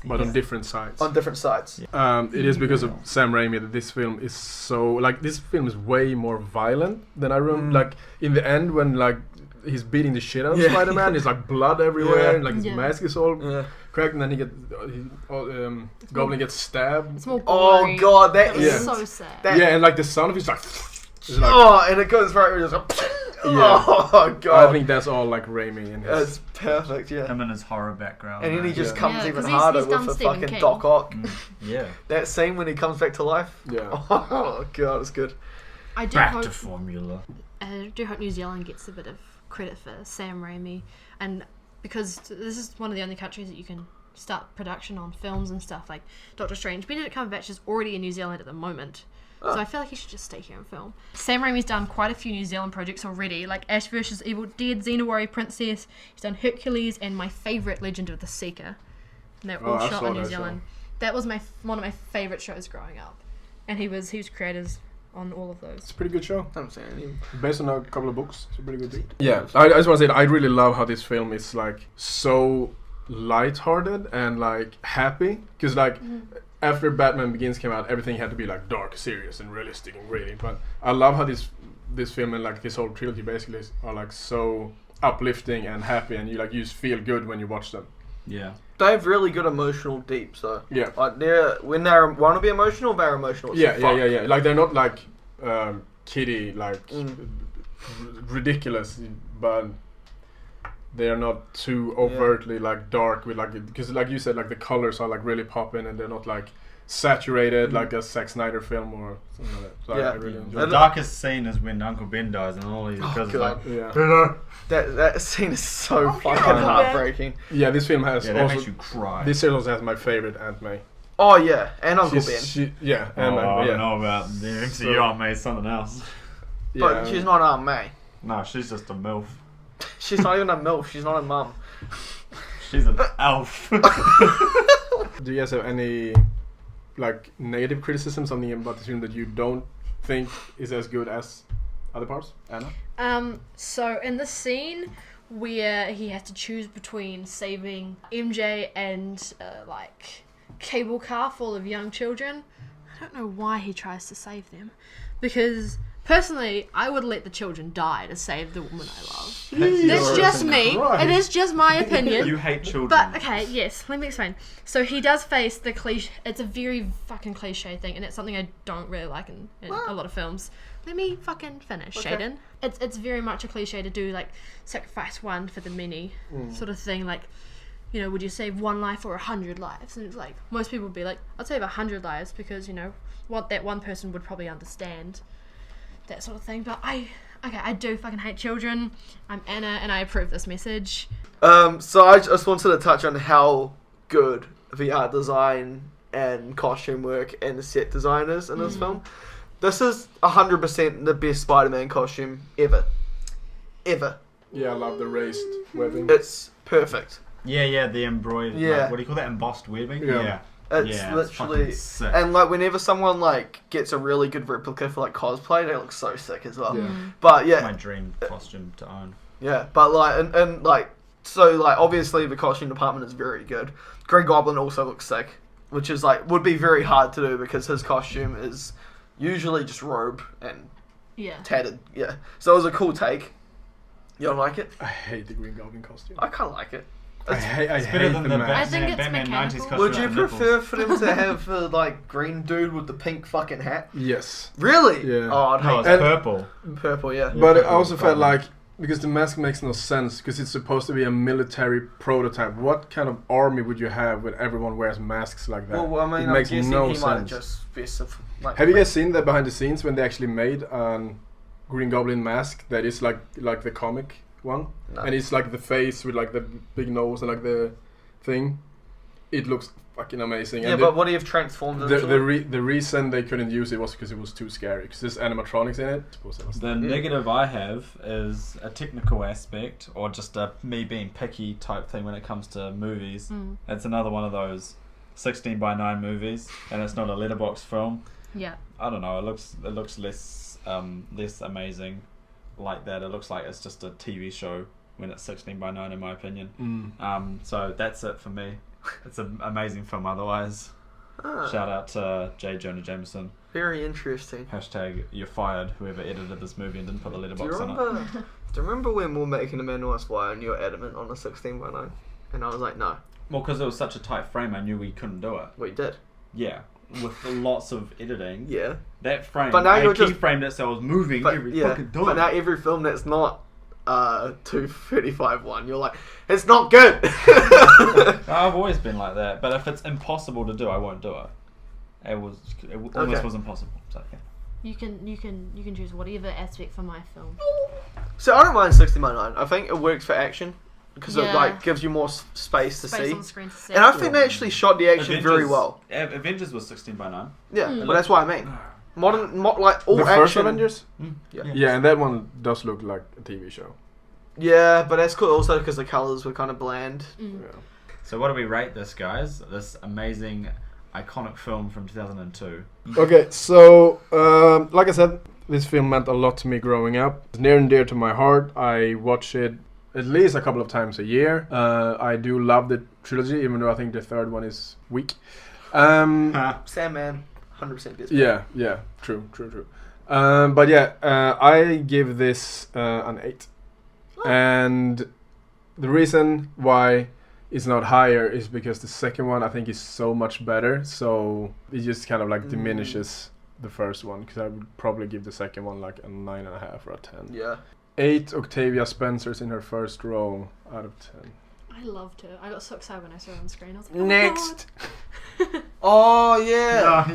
But on different sides. on different sides. It is because of Sam Raimi that this film is so this film is way more violent than I remember. Like in the end when like he's beating the shit out of Spider-Man, there's like blood everywhere, and like his mask is all cracked, and then Goblin gets stabbed. It's more Oh gory. god, that It was is so sad. And like the sound of it's like. It's like and it goes right. It's like, Yeah. Oh god, I think that's all like Raimi in his. that's perfect. Yeah, Him and his horror background. and then he just Yeah. comes Yeah, even 'cause he's harder done with the Stephen fucking King. Doc Ock. Yeah. That scene when he comes back to life. Yeah. Oh god, it's good. I do Back hope to formula. I do hope New Zealand gets a bit of credit for Sam Raimi, and because this is one of the only countries that you can start production on films and stuff like Doctor Strange. Benedict Cumberbatch is already in New Zealand at the moment, so I feel like he should just stay here and film. Sam Raimi's done quite a few New Zealand projects already, like Ash vs Evil Dead, Xena Warrior Princess. He's done Hercules and my favourite, Legend of the Seeker. And they're all I shot saw in New that Zealand. That was one of my favourite shows growing up, and he was creators on all of those. It's a pretty good show. I'm saying any. Based on a couple of books. It's a pretty good dude. Yeah, I just want to say that I really love how this film is like so lighthearted and like happy. Because like after Batman Begins came out, everything had to be like dark, serious, and realistic and gritty. But I love how this film and like this whole trilogy basically are like so uplifting and happy, and you just feel good when you watch them. Yeah. They have really good emotional deeps, though. Yeah. Like when they want to be emotional, they're emotional. Yeah. Like they're not like kiddie, like ridiculous, but they are not too overtly like dark with like, because like you said, like the colors are like really popping, and they're not like saturated like a Zack Snyder film or something like that. So I really enjoy The it. darkest scene is when Uncle Ben dies, and all these girls are like, Yeah. That scene is so fucking heartbreaking. Yeah, this film has yeah, that also makes you cry. this also has my favorite Aunt May. Oh yeah, and Uncle Ben. Aunt May. I don't know about the MCU Aunt May, something else. But she's not Aunt May. No, she's just a MILF. She's not even a MILF. She's not a mum. She's an elf. Do you guys have any like negative criticism, something about the film that you don't think is as good as other parts? Anna? So in the scene where he has to choose between saving MJ and like cable car full of young children, I don't know why he tries to save them, because personally I would let the children die to save the woman I love. That's just me. Christ. It is just my opinion. You hate children. But okay, yes, let me explain. So he does face the cliche. It's a very fucking cliche thing, and it's something I don't really like in a lot of films. Let me fucking finish, Shaden. It's very much a cliche to do like sacrifice one for the many sort of thing. Like, would you save one life or 100 lives? And it's like most people would be like, I'd save 100 lives because what that one person would probably understand, that sort of thing. But I do fucking hate children. I'm Anna, and I approve this message. So I just wanted to touch on how good the art design and costume work and the set design is in this film. This is 100% the best Spider-Man costume ever. Ever. Yeah, I love the raised webbing. It's perfect. Yeah, the embroidered. Yeah. Like, what do you call that? Embossed webbing. Yeah. It's Yeah, literally fucking sick. and like whenever someone like gets a really good replica for like cosplay, they look so sick as well. Yeah. But It's my yeah, dream costume to own. yeah. But like and like so like obviously the costume department is very good. Green Goblin also looks sick, which is like would be very hard to do because his costume is usually just robe and tattered. Yeah. So it was a cool take. You don't like it? I hate the Green Goblin costume. I kind of like it. I hate better than the the mask. I think it's Batman 90s mechanical. costume. Would you with nipples. prefer for them to have the like green dude with the pink fucking hat? Yes. Really? Yeah. Oh, I'd No, hate it's that. purple. Purple, yeah. But I Purple also felt Goblin. like, because the mask makes no sense, because it's supposed to be a military prototype. What kind of army would you have when everyone wears masks like that? Well, I mean, it I'm makes guessing no he might have sense. just like. Have you guys seen that behind the scenes when they actually made Green Goblin mask that is like the comic one? No. And it's like the face with like the big nose and like the thing. it looks fucking amazing. Yeah, And but what do you have transformed into? the reason they couldn't use it was because it was too scary. Because there's animatronics in it. The negative I have is a technical aspect, or just a me being picky type thing when it comes to movies. It's another one of those 16:9 movies, and it's not a letterbox film. Yeah. I don't know. It looks less amazing like that. It looks like it's just a TV show when it's 16:9, in my opinion. So that's it for me. It's an amazing film otherwise. Shout out to J. Jonah Jameson. Very interesting. Hashtag you're fired, whoever edited this movie and didn't put the letterbox on it. Do you remember when we were making a Man West Wire and you were adamant on a 16:9? And I was like, no. Well, because it was such a tight frame, I knew we couldn't do it. We did. Yeah. With lots of editing. Yeah. That frame, but now you're just framed it so I was moving every fucking time. But now every film that's not 2:35:1, you're like, it's not good. I've always been like that, but if it's impossible to do, I won't do it. It almost was impossible. So yeah. You can choose whatever aspect for my film. So I don't mind 16:9. I think it works for action because it like gives you more space to see. On the screen to see. And I think they actually shot the action very well. Avengers was 16:9. Yeah, but that's what I mean. Like all the action. first Avengers. Yeah, and that one does look like a TV show. Yeah, but that's cool also because the colors were kind of bland. Yeah. So what do we rate this, guys? This amazing, iconic film from 2002. Okay, so like I said, this film meant a lot to me growing up. It's near and dear to my heart. I watch it at least a couple of times a year. I do love the trilogy, even though I think the third one is weak. Sandman, 100% gets Yeah, true. But yeah, I give this an 8. And the reason why it's not higher is because the second one I think is so much better. So it just kind of like diminishes the first one, because I would probably give the second one like a 9.5 or a 10. Yeah. 8 Octavia Spencers in her first role out of 10. I loved her. I got so excited when I saw her on screen. I was like, oh Next. Oh yeah.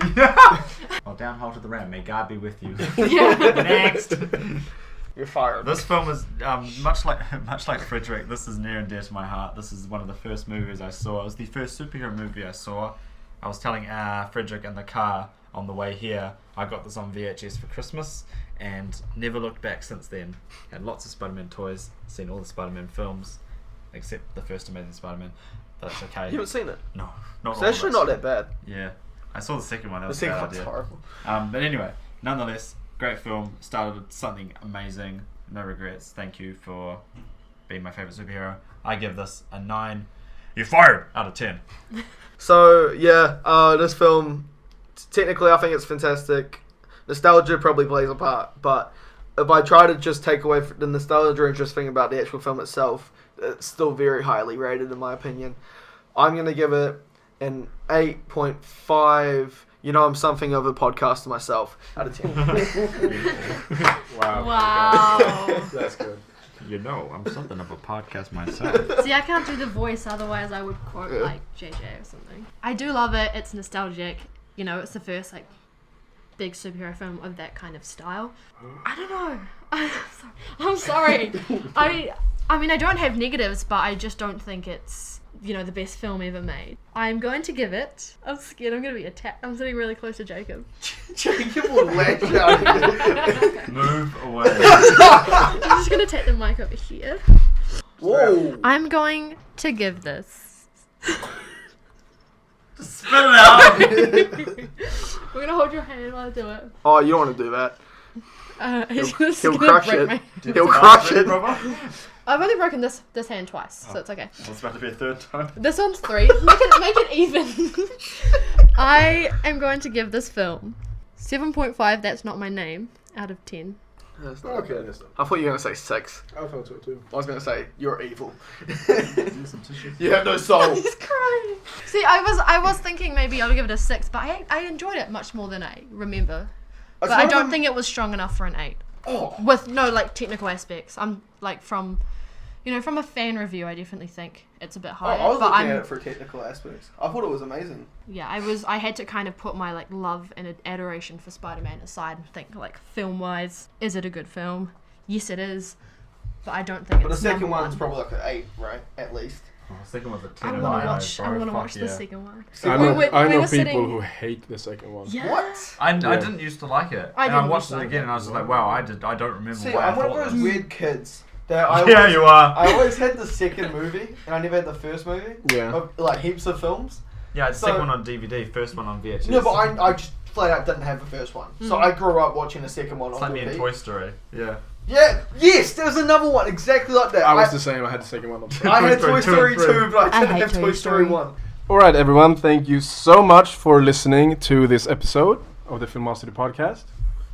Well, down hole to the ram. May God be with you. Yeah. Next. You're fired. This film is much like Frederick. This is near and dear to my heart. This is one of the first movies I saw. It was the first superhero movie I saw. I was telling Frederick in the car on the way here, I got this on VHS for Christmas and never looked back since then. Had lots of Spider-Man toys, seen all the Spider-Man films, except the first Amazing Spider-Man. But it's okay. You haven't seen it? No, not It's actually not that bad. Yeah, I saw the second one. That The was a second bad one's idea. horrible. But anyway, nonetheless, great film. Started with something amazing. No regrets. Thank you for being my favourite superhero. I give this a 9. You're fired out of 10. So yeah, this film, technically I think it's fantastic. Nostalgia probably plays a part, but if I try to just take away the nostalgia and just think about the actual film itself, it's still very highly rated in my opinion. I'm going to give it an 8.5. You know, I'm something of a podcaster myself out of 10. Wow. That's good. You know, I'm something of a podcast myself. See, I can't do the voice, otherwise I would quote like JJ or something. I do love it. It's nostalgic. You know, it's the first like big superhero film of that kind of style. I don't know. I'm sorry. I mean, I don't have negatives, but I just don't think it's, you know, the best film ever made. I'm going to give it... I'm scared I'm going to be attacked. I'm sitting really close to Jacob. Jacob will lash out. Move away. I'm just going to take the mic over here. Whoa. I'm going to give this... Spit it out. We're going to hold your hand while I do it. Oh, you don't want to do that. He'll crush it. He'll crush it. I've only broken this hand twice, so it's okay. Well, it's about to be a third time. This one's 3. Make it even. I am going to give this film 7.5. That's not my name. Out of 10. That's not Okay, good. that's not. I thought you were going to say 6. I thought so too. I was going to say, you're evil. Some tissue. You have no soul. He's crying. See, I was thinking maybe I'll give it a 6, but I enjoyed it much more than 8. Remember, but I don't think it was strong enough for an 8. Oh. With no like technical aspects. I'm like from a fan review, I definitely think it's a bit higher. I was but looking at it for technical aspects. I thought it was amazing. Yeah, I had to kind of put my like love and adoration for Spider-Man aside and think like film wise, is it a good film? Yes, it is, but I don't think But it's the second number one's one. probably like an 8, right? At least. The second one's a 10 I and want to 9, watch. bro. I want to Fuck watch the yeah. second one. I know, we I know were people sitting- who hate the second one. Yeah. What? I Yeah. didn't used to like it. I and I didn't watched used it to again and I was just like, wow, I don't remember See, why I I'm one of thought those this. weird kids that I Yeah, always, you are. I always had the second movie, and I never had the first movie. Yeah. Of, like heaps of films. Yeah, it's So- second one on DVD, first one on VHS. No, but I just flat out didn't have the first one, so I grew up watching the second one It's on like me in DVD. Toy Story. Yeah. Yeah, yes, there was another one exactly like that. I was the same. I had the second one. I had Toy Toy Story Story 2, but I I didn't hate have Toy Toy Story Story. 1. All right, everyone. Thank you so much for listening to this episode of the Filmocity podcast.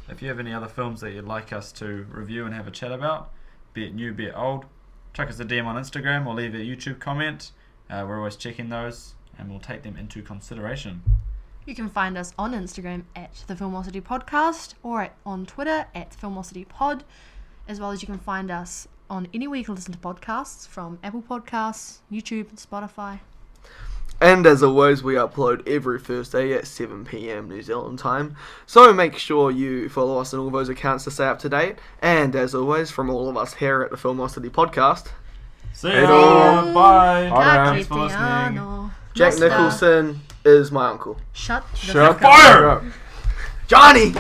If you have any other films that you'd like us to review and have a chat about, be it new, be it old, chuck us a DM on Instagram or leave a YouTube comment. We're always checking those and we'll take them into consideration. You can find us on Instagram at the Filmocity Podcast or on Twitter at Filmocity Pod, as well as you can find us on anywhere you can listen to podcasts from Apple Podcasts, YouTube, and Spotify. And as always, we upload every Thursday at 7 PM New Zealand time. So make sure you follow us on all those accounts to stay up to date. And as always, from all of us here at the Filmocity Podcast, See Hey, ya! Bye! Alright. Thanks for listening. Capitano. Jack Nostra. Nicholson is my uncle. Shut the Shut fuck up. up. Johnny!